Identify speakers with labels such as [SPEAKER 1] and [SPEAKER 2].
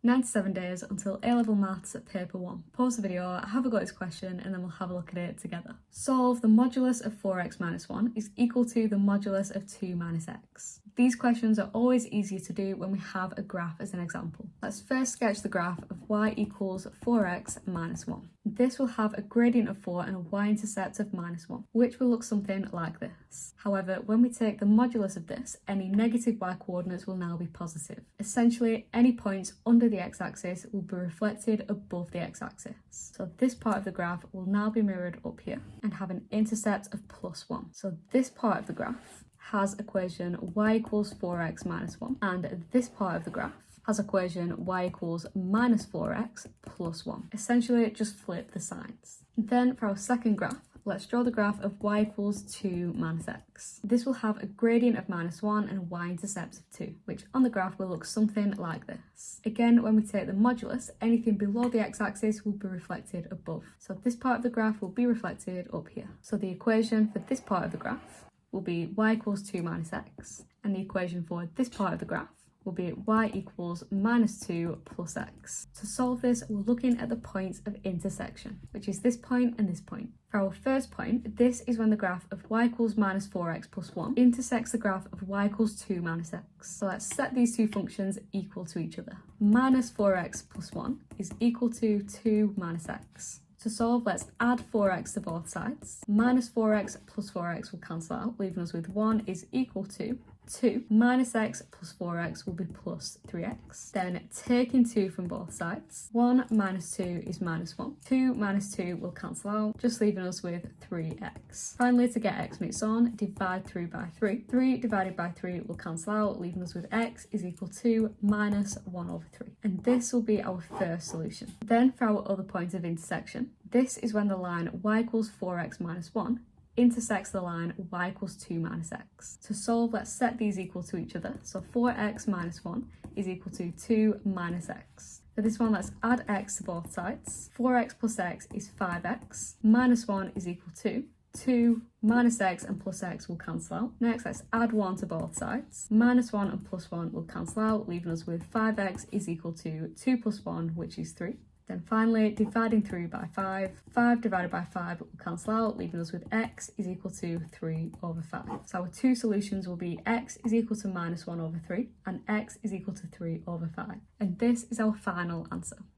[SPEAKER 1] 97 days until A-level maths at paper 1. Pause the video, have a go at this question, and then we'll have a look at it together. Solve the modulus of 4x minus 1 is equal to the modulus of 2 minus x. These questions are always easier to do when we have a graph as an example. Let's first sketch the graph of y equals 4x minus 1. This will have a gradient of 4 and a y-intercept of minus 1, which will look something like this. However, when we take the modulus of this, any negative y-coordinates will now be positive. Essentially, any points under the x-axis will be reflected above the x-axis. So this part of the graph will now be mirrored up here and have an intercept of plus 1. So this part of the graph has equation y equals 4x minus 1, and this part of the graph has equation y equals minus 4x plus 1. Essentially, just flip the signs. Then for our second graph, let's draw the graph of y equals 2 minus x. This will have a gradient of minus 1 and a y-intercept of 2, which on the graph will look something like this. Again, when we take the modulus, anything below the x-axis will be reflected above. So this part of the graph will be reflected up here. So the equation for this part of the graph will be y equals 2 minus x, and the equation for this part of the graph will be y equals minus 2 plus x. To solve this, we're looking at the points of intersection, which is this point and this point. For our first point, this is when the graph of y equals minus 4x plus 1 intersects the graph of y equals 2 minus x. So let's set these two functions equal to each other. Minus 4x plus 1 is equal to 2 minus x. To solve, let's add 4x to both sides. Minus 4x plus 4x will cancel out, leaving us with 1 is equal to 2 minus x plus 4x will be plus 3x. Then taking 2 from both sides, 1 minus 2 is minus 1. 2 minus 2 will cancel out, just leaving us with 3x. Finally, to get x on its own, divide through by 3. 3 divided by 3 will cancel out, leaving us with x is equal to minus 1 over 3. And this will be our first solution. Then for our other point of intersection, this is when the line y equals 4x minus 1 intersects the line y equals 2 minus x. To solve, let's set these equal to each other. So 4x minus 1 is equal to 2 minus x. For this one, let's add x to both sides. 4x plus x is 5x. Minus 1 is equal to 2 minus x and plus x will cancel out. Next, let's add 1 to both sides. Minus 1 and plus 1 will cancel out, leaving us with 5x is equal to 2 plus 1, which is 3. Then finally, dividing through by 5. 5 divided by 5 will cancel out, leaving us with x is equal to 3 over 5. So our two solutions will be x is equal to minus 1 over 3 and x is equal to 3 over 5. And this is our final answer.